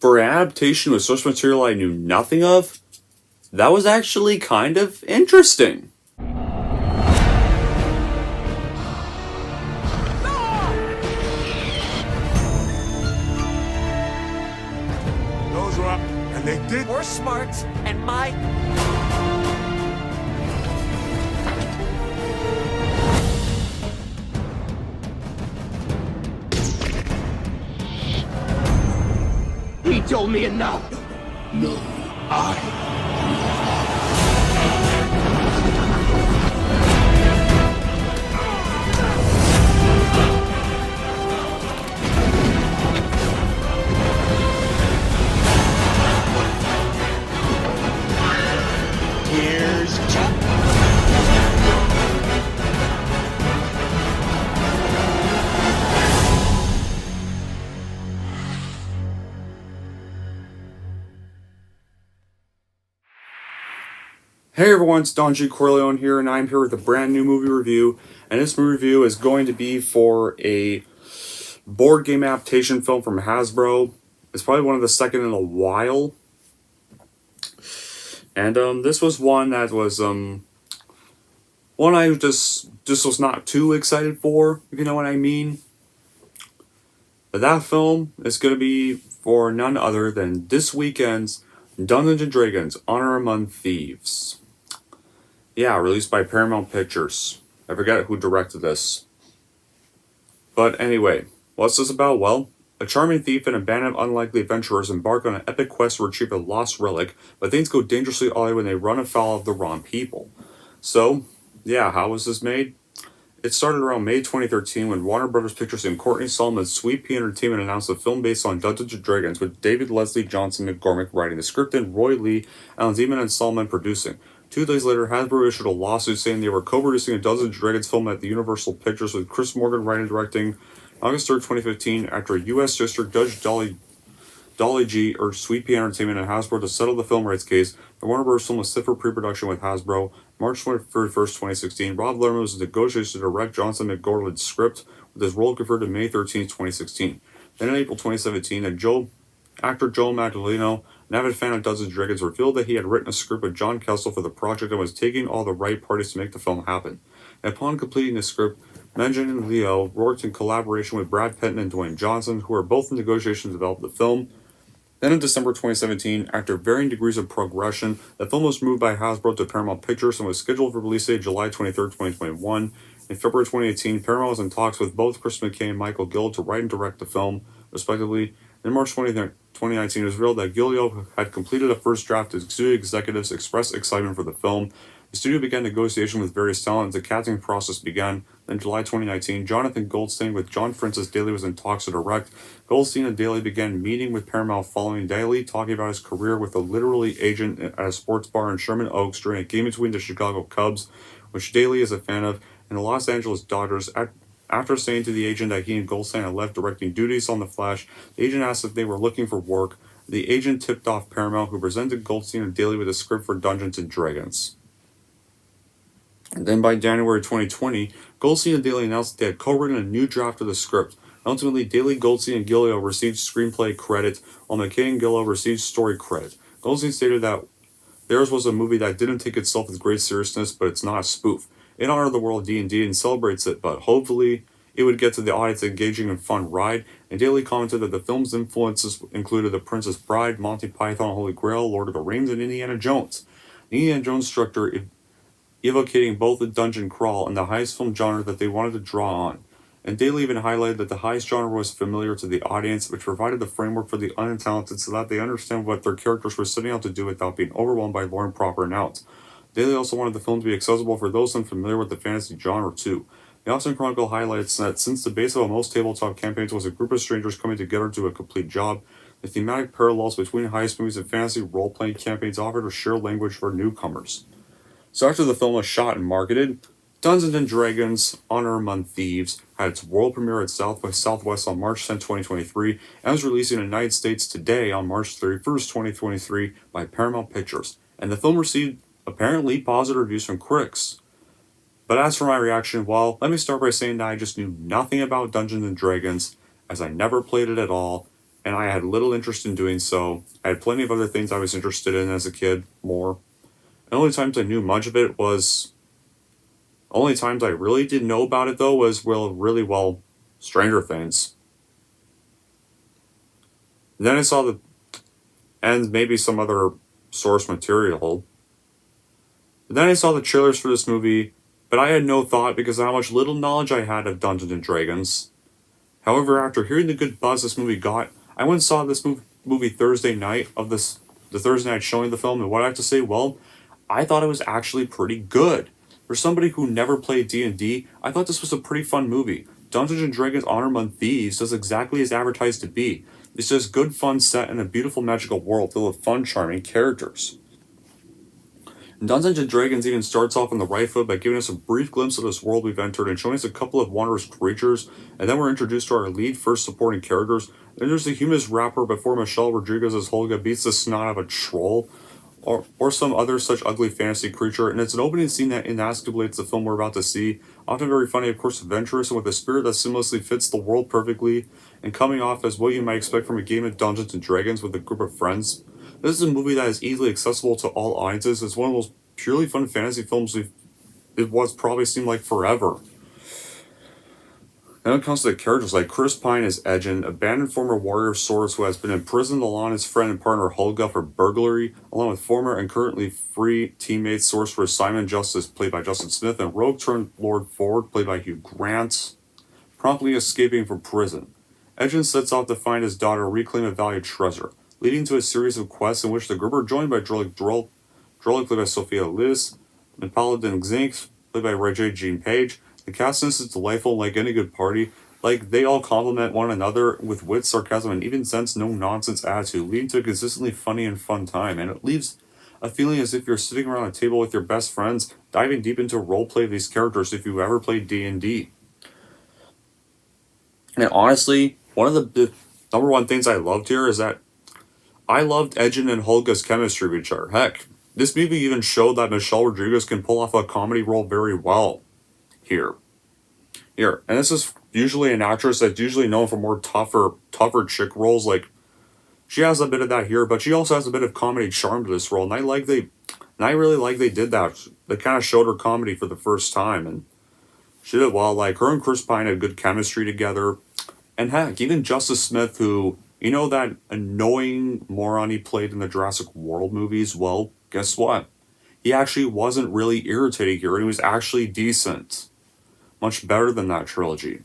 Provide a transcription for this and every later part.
For an adaptation with source material I knew nothing of, that was actually kind of interesting. Those were up, and they did. We're smart, and my... He told me enough! No, I. Here's Chuck! Hey everyone, it's Don G. Corleone here, and I'm here with a brand new movie review. And this movie review is going to be for a board game adaptation film from Hasbro. It's probably one of the second in a while. And this was one that was one I just was not too excited for, if you know what I mean. But that film is going to be for none other than this weekend's Dungeons and Dragons: Honor Among Thieves. Yeah, released by Paramount Pictures. I forget who directed this. But anyway, what's this about? Well, a charming thief and a band of unlikely adventurers embark on an epic quest to retrieve a lost relic, but things go dangerously awry when they run afoul of the wrong people. So, yeah, how was this made? It started around May 2013 when Warner Brothers Pictures and Courtney Solomon's Sweet Pea Entertainment announced a film based on Dungeons & Dragons with David Leslie Johnson McGormick writing the script and Roy Lee, Alan Zeman, and Solomon producing. 2 days later, Hasbro issued a lawsuit saying they were co-producing a Dungeons & Dragons film at the Universal Pictures with Chris Morgan writing and directing. August 3rd, 2015, after a U.S. District Judge Dolly G urged Sweet Pea Entertainment and Hasbro to settle the film rights case, the Warner Bros. Film was set for pre-production with Hasbro. March 31st, 2016, Rob Lerman was in negotiations to direct Johnson McGorland's script, with his role confirmed to May 13th, 2016. Then in April 2017, actor Joe Magdaleno, an avid fan of Dungeons & Dragons, revealed that he had written a script with John Kessel for the project and was taking all the right parties to make the film happen. And upon completing the script, Menjen and Leo worked in collaboration with Brad Penton and Dwayne Johnson, who were both in negotiations to develop the film. Then in December 2017, after varying degrees of progression, the film was moved by Hasbro to Paramount Pictures and was scheduled for release date July 23rd, 2021. In February 2018, Paramount was in talks with both Chris McKay and Michael Gill to write and direct the film, respectively. In March 2019, it was revealed that Gilio had completed a first draft as studio executives expressed excitement for the film. The studio began negotiation with various talent as the casting process began. Then, in July 2019, Jonathan Goldstein with John Francis Daly was in talks to direct. Goldstein and Daly began meeting with Paramount following Daly talking about his career with a literally agent at a sports bar in Sherman Oaks during a game between the Chicago Cubs, which Daly is a fan of, and the Los Angeles Dodgers. After saying to the agent that he and Goldstein had left directing duties on The Flash, the agent asked if they were looking for work. The agent tipped off Paramount, who presented Goldstein and Daly with a script for Dungeons & Dragons. And then by January 2020, Goldstein and Daly announced that they had co-written a new draft of the script. Ultimately, Daly, Goldstein, and Gilio received screenplay credit, while McKay and Gilio received story credit. Goldstein stated that theirs was a movie that didn't take itself with great seriousness, but it's not a spoof. It honored the world of D&D and celebrates it, but hopefully it would get to the audience an engaging and fun ride. And Daly commented that the film's influences included The Princess Bride, Monty Python, Holy Grail, Lord of the Rings, and Indiana Jones. The Indiana Jones structure evocating both the dungeon crawl and the heist film genre that they wanted to draw on. And Daly even highlighted that the heist genre was familiar to the audience, which provided the framework for the untalented so that they understand what their characters were setting out to do without being overwhelmed by lore and proper announce. Daly also wanted the film to be accessible for those unfamiliar with the fantasy genre too. The Austin Chronicle highlights that since the base of most tabletop campaigns was a group of strangers coming together to do a complete job, the thematic parallels between heist movies and fantasy role-playing campaigns offered a shared language for newcomers. So after the film was shot and marketed, Dungeons & Dragons: Honor Among Thieves had its world premiere at South by Southwest on March 10, 2023, and was released in the United States today on March 31st, 2023 by Paramount Pictures. And the film received apparently positive reviews from critics. But as for my reaction, well, let me start by saying that I just knew nothing about Dungeons & Dragons, as I never played it at all, and I had little interest in doing so. I had plenty of other things I was interested in as a kid, more. The only times I knew much of it was only times I really didn't know about it though was really well Stranger Things. And then I saw the and maybe some other source material. And then I saw the trailers for this movie, but I had no thought because of how much little knowledge I had of Dungeons and Dragons. However, after hearing the good buzz this movie got, I went and saw this movie Thursday night of the Thursday night showing of the film, and what I have to say, well, I thought it was actually pretty good. For somebody who never played D&D, I thought this was a pretty fun movie. Dungeons and Dragons Honor Among Thieves does exactly as advertised to be. It's just good fun set in a beautiful magical world filled with fun, charming characters. And Dungeons and Dragons even starts off on the right foot by giving us a brief glimpse of this world we've entered and showing us a couple of wondrous creatures, and then we're introduced to our lead first supporting characters. Then there's the humorous rapper before Michelle Rodriguez as Holga beats the snot out of a troll, or some other such ugly fantasy creature, and it's an opening scene that inescapulates the film we're about to see. Often very funny, of course, adventurous, and with a spirit that seamlessly fits the world perfectly, and coming off as what you might expect from a game of Dungeons and Dragons with a group of friends. This is a movie that is easily accessible to all audiences. It's one of those purely fun fantasy films it was probably seemed like forever. Then it comes to the characters like Chris Pine as Edgin, abandoned former warrior of swords who has been imprisoned along his friend and partner Holga for burglary, along with former and currently free teammate Sorcerer Simon Justice, played by Justin Smith, and rogue turned Lord Ford, played by Hugh Grant, promptly escaping from prison. Edgin sets out to find his daughter and reclaim a valued treasure, leading to a series of quests in which the group are joined by Drolig, played by Sophia Liz, and Paladin Xink, played by Regé Jean Page. The cast in this is delightful, like any good party. Like, they all complement one another with wit, sarcasm, and even sense no-nonsense attitude, leading to a consistently funny and fun time, and it leaves a feeling as if you're sitting around a table with your best friends, diving deep into roleplay of these characters if you've ever played D&D. And honestly, one of the number one things I loved here is that I loved Edgin and Holga's chemistry with each other. Heck, this movie even showed that Michelle Rodriguez can pull off a comedy role very well here. And this is usually an actress that's usually known for more tougher chick roles. Like, she has a bit of that here, but she also has a bit of comedy charm to this role, and I really like they did that. They kind of showed her comedy for the first time, and she did well. Like, her and Chris Pine had good chemistry together, and heck, even Justice Smith, who, you know, that annoying moron he played in the Jurassic World movies, well, guess what? He actually wasn't really irritating here, and he was actually decent. Much better than that trilogy.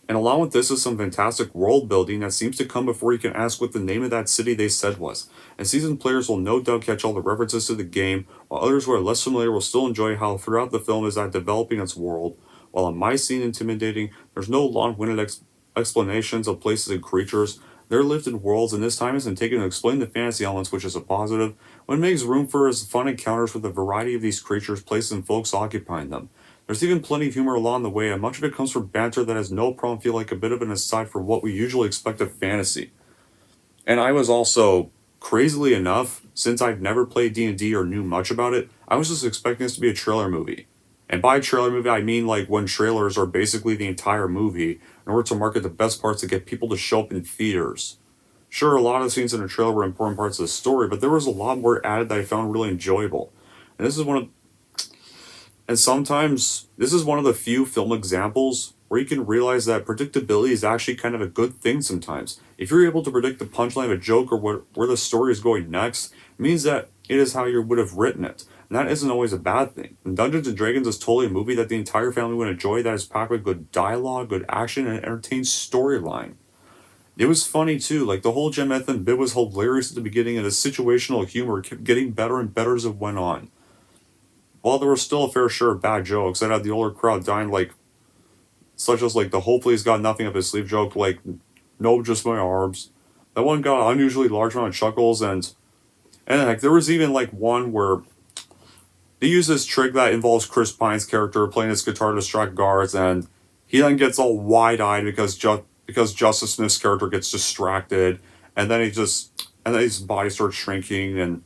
And along with this is some fantastic world building that seems to come before you can ask what the name of that city they said was. And seasoned players will no doubt catch all the references to the game, while others who are less familiar will still enjoy how throughout the film is that developing its world. While it might seem intimidating, there's no long-winded explanations of places and creatures. They're lived in worlds, and this time isn't taken to explain the fantasy elements, which is a positive, when it makes room for his fun encounters with a variety of these creatures, places, and folks occupying them. There's even plenty of humor along the way, and much of it comes from banter that has no problem feel like a bit of an aside for what we usually expect of fantasy. And I was also, crazily enough, since I've never played D&D or knew much about it, I was just expecting this to be a trailer movie. And by trailer movie, I mean like when trailers are basically the entire movie in order to market the best parts to get people to show up in theaters. Sure, a lot of the scenes in the trailer were important parts of the story, but there was a lot more added that I found really enjoyable. And sometimes, this is one of the few film examples where you can realize that predictability is actually kind of a good thing sometimes. If you're able to predict the punchline of a joke or where the story is going next, it means that it is how you would have written it. And that isn't always a bad thing. And Dungeons & Dragons is totally a movie that the entire family would enjoy, that is packed with good dialogue, good action, and an entertaining storyline. It was funny too, like the whole Jim Ethan bit was hilarious at the beginning, and the situational humor kept getting better and better as it went on. While there was still a fair share of bad jokes that had the older crowd dying, like, such as like the hopefully he's got nothing up his sleeve joke, like, nope, just my arms. That one got an unusually large amount of chuckles, and like there was even like one where they use this trick that involves Chris Pine's character playing his guitar to distract guards, and he then gets all wide-eyed because Justice Smith's character gets distracted, and then his body starts shrinking, and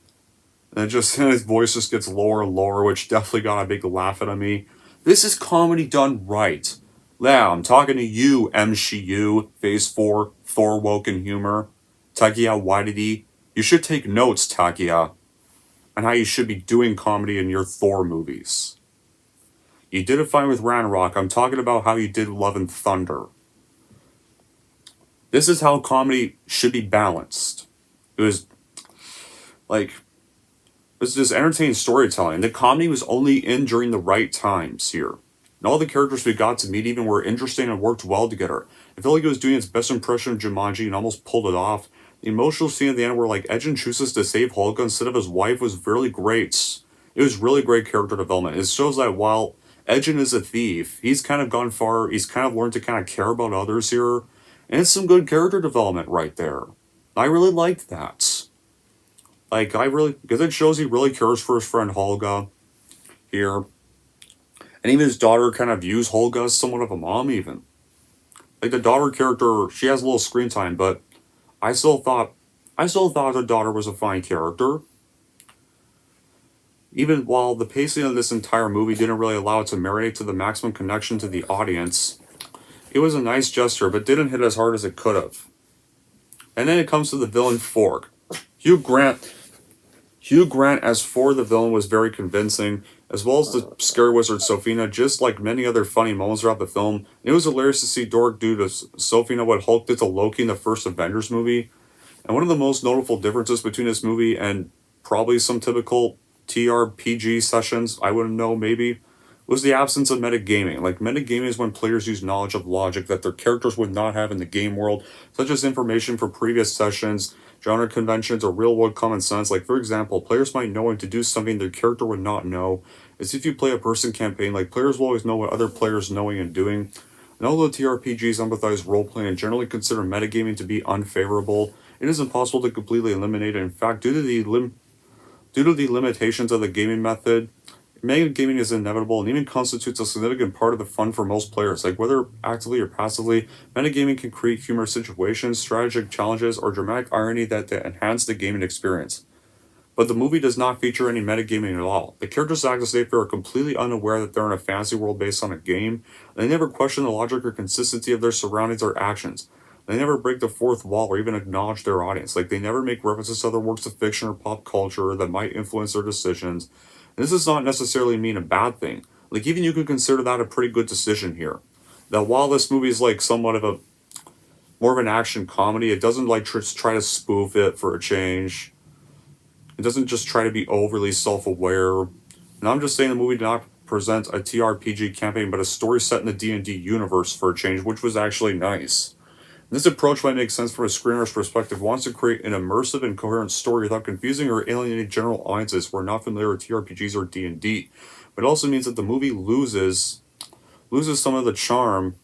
his voice just gets lower and lower, which definitely got a big laugh out of me. This is comedy done right. Now, I'm talking to you, MCU, Phase 4 Thor woken humor. Takia Waititi, you should take notes, Takia, on how you should be doing comedy in your Thor movies. You did it fine with Ragnarok. I'm talking about how you did Love and Thunder. This is how comedy should be balanced. It was like, it was just entertaining storytelling. The comedy was only in during the right times here. And all the characters we got to meet even were interesting and worked well together. I felt like it was doing its best impression of Jumanji and almost pulled it off. The emotional scene at the end where like Edgen chooses to save Holga instead of his wife was really great. It was really great character development. It shows that while Edgen is a thief, he's kind of gone far, he's kind of learned to kind of care about others here. And it's some good character development right there. I really liked that. Like, because it shows he really cares for his friend Holga here. And even his daughter kind of views Holga as somewhat of a mom even. Like the daughter character, she has a little screen time, but I still thought the daughter was a fine character. Even while the pacing of this entire movie didn't really allow it to marinate to the maximum connection to the audience, it was a nice gesture, but didn't hit as hard as it could have. And then it comes to the villain Forg. Hugh Grant as Ford the villain was very convincing, as well as the scary wizard Sophina, just like many other funny moments throughout the film. It was hilarious to see Dork do to Sophina what Hulk did to Loki in the first Avengers movie. And one of the most notable differences between this movie and probably some typical TRPG sessions, I wouldn't know maybe, was the absence of metagaming. Like, metagaming is when players use knowledge of logic that their characters would not have in the game world, such as information from previous sessions, genre conventions, or real-world common sense. Like, for example, players might know when to do something their character would not know. As if you play a person campaign, like, players will always know what other players knowing and doing. And although TRPGs empathize roleplaying and generally consider metagaming to be unfavorable, it is impossible to completely eliminate it. In fact, due to the limitations of the gaming method, metagaming is inevitable and even constitutes a significant part of the fun for most players. Like, whether actively or passively, metagaming can create humorous situations, strategic challenges, or dramatic irony that enhance the gaming experience. But the movie does not feature any metagaming at all. The characters act as if they are completely unaware that they're in a fantasy world based on a game. They never question the logic or consistency of their surroundings or actions. They never break the fourth wall or even acknowledge their audience. Like, they never make references to other works of fiction or pop culture that might influence their decisions. And this does not necessarily mean a bad thing. Like, even you could consider that a pretty good decision here. That while this movie is like somewhat of more of an action comedy, it doesn't like try to spoof it for a change. It doesn't just try to be overly self-aware. And I'm just saying the movie did not present a TRPG campaign, but a story set in the D&D universe for a change, which was actually nice. And this approach might make sense from a screener's perspective. Wants to create an immersive and coherent story without confusing or alienating general audiences who are not familiar with TRPGs or D&D. But it also means that the movie loses some of the charm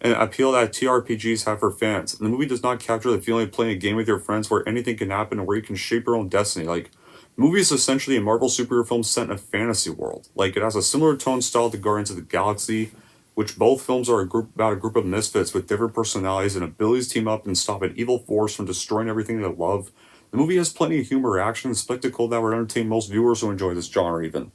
and appeal that TRPGs have for fans. And the movie does not capture the feeling of playing a game with your friends where anything can happen and where you can shape your own destiny. Like, the movie is essentially a Marvel superhero film set in a fantasy world. Like, it has a similar tone style to Guardians of the Galaxy, which both films are about a group of misfits with different personalities and abilities to team up and stop an evil force from destroying everything they love. The movie has plenty of humor, action, and spectacle that would entertain most viewers who enjoy this genre even.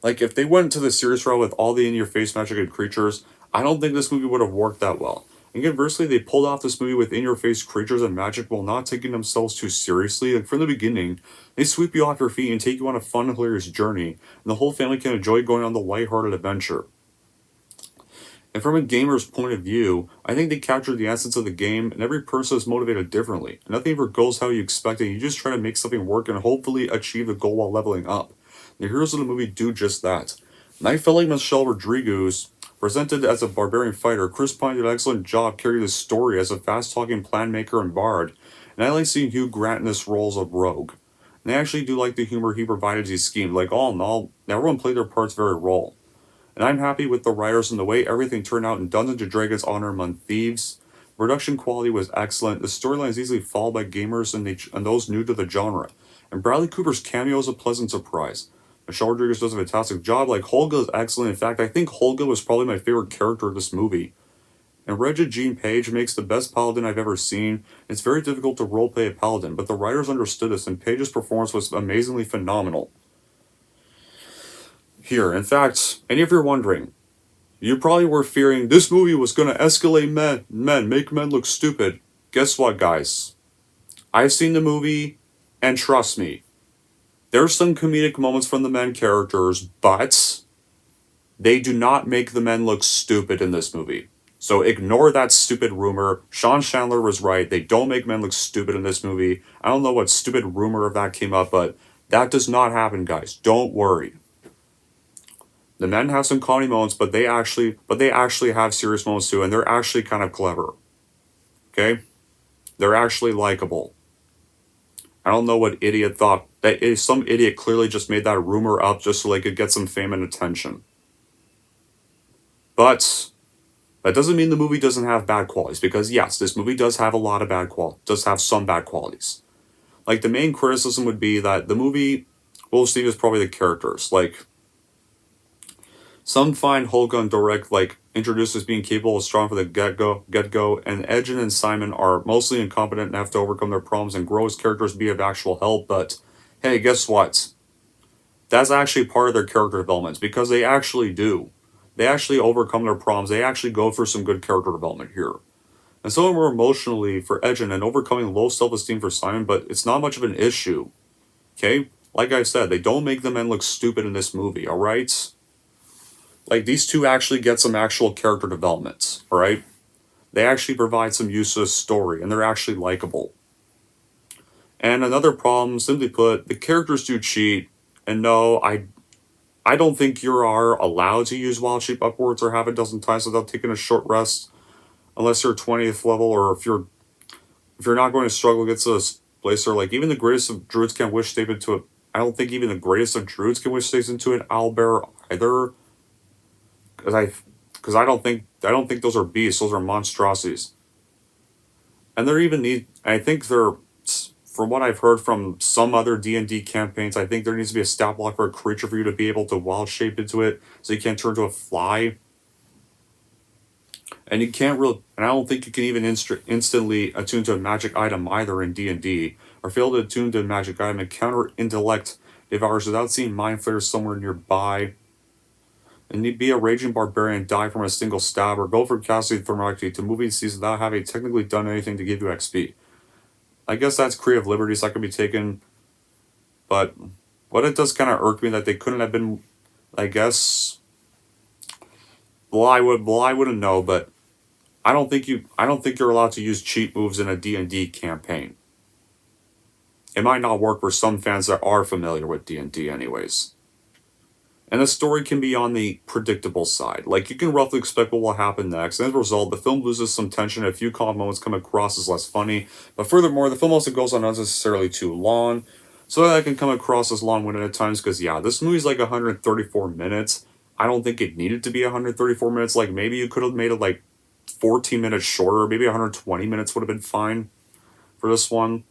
Like, if they went to the serious route with all the in-your-face magic and creatures, I don't think this movie would have worked that well. And conversely, they pulled off this movie with in-your-face creatures and magic while not taking themselves too seriously. Like, from the beginning, they sweep you off your feet and take you on a fun, hilarious journey, and the whole family can enjoy going on the lighthearted adventure. And from a gamer's point of view, I think they captured the essence of the game, and every person is motivated differently. Nothing ever goes how you expect it. You just try to make something work and hopefully achieve the goal while leveling up. The heroes of the movie do just that. And I felt like Michelle Rodriguez, presented as a barbarian fighter, Chris Pine did an excellent job carrying this story as a fast-talking plan maker and bard. And I like seeing Hugh Grant in this role as a rogue. And I actually do like the humor he provided as he schemed. Like, all in all, everyone played their parts very well. And I'm happy with the writers and the way everything turned out in Dungeons & Dragons Honor Among Thieves. Production quality was excellent. The storyline is easily followed by gamers and those new to the genre. And Bradley Cooper's cameo is a pleasant surprise. Michelle Rodriguez does a fantastic job. Like, Holga is excellent. In fact, I think Holga was probably my favorite character of this movie. And Regina Page makes the best paladin I've ever seen. It's very difficult to roleplay a paladin, but the writers understood this, and Page's performance was amazingly phenomenal. Here, in fact, and if you're wondering, you probably were fearing this movie was going to escalate men, make men look stupid. guess what, guys? I've seen the movie, and trust me, there's some comedic moments from the men characters, but they do not make the men look stupid in this movie. So ignore that stupid rumor. Sean Chandler was right. They don't make men look stupid in this movie. I don't know what stupid rumor of that came up, but that does not happen, guys. Don't worry. The men have some comedy moments, but they actually have serious moments too, and they're actually kind of clever. Okay? They're actually likable. I don't know what idiot thought that some idiot clearly just made that rumor up just so they could get some fame and attention. But that doesn't mean the movie doesn't have bad qualities, because yes, this movie does have a lot of bad qualities, does have some bad qualities. Like, the main criticism would be that the movie, well, Steve is probably the characters. Like, some find Holga and Dorek, like, introduced as being capable and strong for the get-go, and Edgen and Simon are mostly incompetent and have to overcome their problems and grow as characters to be of actual help, but hey, guess what? That's actually part of their character development, because they actually do. They actually overcome their problems. They actually go for some good character development here. And some more emotionally for Edgen and overcoming low self-esteem for Simon, but it's not much of an issue. Okay? Like I said, they don't make the men look stupid in this movie, alright? Like, these two actually get some actual character development, alright? They actually provide some use of story, and they're actually likable. And another problem, simply put, the characters do cheat, and no, I don't think you are allowed to use Wild Shape upwards or half a dozen times without taking a short rest, unless you're 20th level, or if you're not going to struggle against this placer. Like, even the greatest of druids can't wish stave into it. I don't think even the greatest of druids can wish staves into an owlbear either. Because I don't think those are beasts, those are monstrosities. And they're even I think they're, from what I've heard from some other D&D campaigns, I think there needs to be a stat block for a creature for you to be able to wild shape into it, so you can't turn into a fly. And you can't really, and I don't think you can even instantly attune to a magic item either in D&D, or fail to attune to a magic item and counter intellect devours without seeing mind flayers somewhere nearby. And you'd be a raging barbarian and die from a single stab, or go from casting thermocracy to moving season without having technically done anything to give you XP. I guess that's creative liberties that could be taken, but what it does kind of irk me that they couldn't have been, I guess. Well, I wouldn't know, but I don't think you're allowed to use cheat moves in a D&D campaign. It might not work for some fans that are familiar with D&D anyways. And the story can be on the predictable side. Like, you can roughly expect what will happen next, and as a result, the film loses some tension and a few comic moments come across as less funny. But furthermore, the film also goes on unnecessarily too long, so that can come across as long-winded at times, because yeah, this movie's like 134 minutes. I don't think it needed to be 134 minutes. Like, maybe you could have made it like 14 minutes shorter. Maybe 120 minutes would have been fine for this one.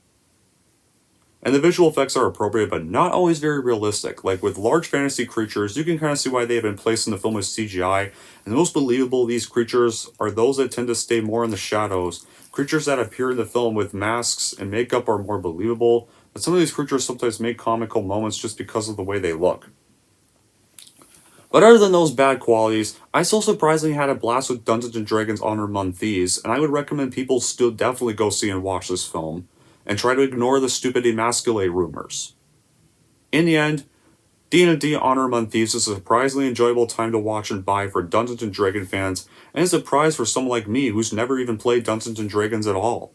And the visual effects are appropriate, but not always very realistic. Like, with large fantasy creatures, you can kind of see why they have been placed in the film with CGI. And the most believable of these creatures are those that tend to stay more in the shadows. Creatures that appear in the film with masks and makeup are more believable, but some of these creatures sometimes make comical moments just because of the way they look. But other than those bad qualities, I still surprisingly had a blast with Dungeons & Dragons Honor Among Thieves, and I would recommend people still definitely go see and watch this film, and try to ignore the stupid emasculate rumors. In the end, D&D Honor Among Thieves is a surprisingly enjoyable time to watch and buy for Dungeons & Dragons fans, and a surprise for someone like me who's never even played Dungeons & Dragons at all.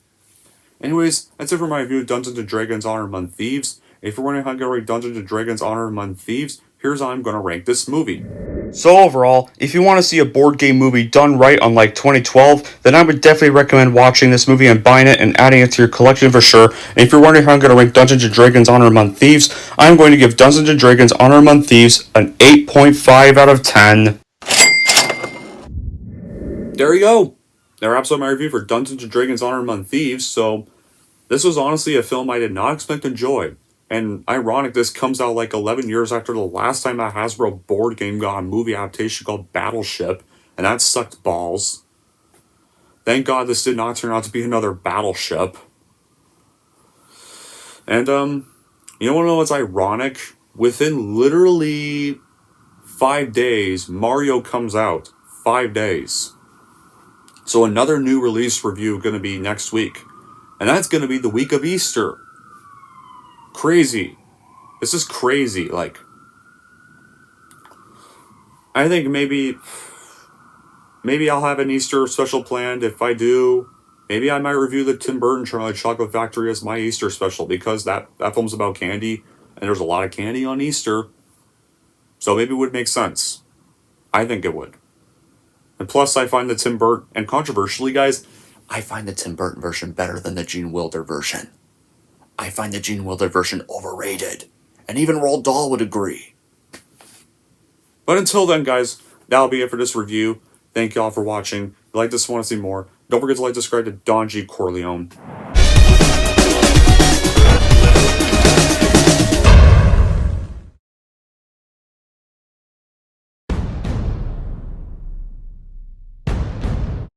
Anyways, that's it for my review of Dungeons & Dragons Honor Among Thieves. If you're wondering how I'm going to rate Dungeons & Dragons Honor Among Thieves, here's how I'm going to rank this movie. So overall, if you want to see a board game movie done right unlike 2012, then I would definitely recommend watching this movie and buying it and adding it to your collection for sure. And if you're wondering how I'm going to rank Dungeons & Dragons Honor Among Thieves, I'm going to give Dungeons & Dragons Honor Among Thieves an 8.5 out of 10. There you go. That wraps up my review for Dungeons & Dragons Honor Among Thieves. So this was honestly a film I did not expect to enjoy. And ironic, this comes out like 11 years after the last time a Hasbro board game got a movie adaptation called Battleship, and that sucked balls. Thank God this did not turn out to be another Battleship. And, you want to know what's ironic? Within literally 5 days, Mario comes out. 5 days. So another new release review going to be next week. And that's going to be the week of Easter. Crazy. This is crazy. Like, I think maybe I'll have an Easter special planned. If I do, maybe I might review the Tim Burton Chocolate Factory as my Easter special, because that film's about candy, and there's a lot of candy on Easter. So maybe it would make sense. I think it would. And plus, I find the Tim Burton, and controversially, guys, I find the Tim Burton version better than the Gene Wilder version. I find the Gene Wilder version overrated. And even Roald Dahl would agree. But until then, guys, that'll be it for this review. Thank y'all for watching. If you like this, want to see more, don't forget to like, subscribe to Don G. Corleone.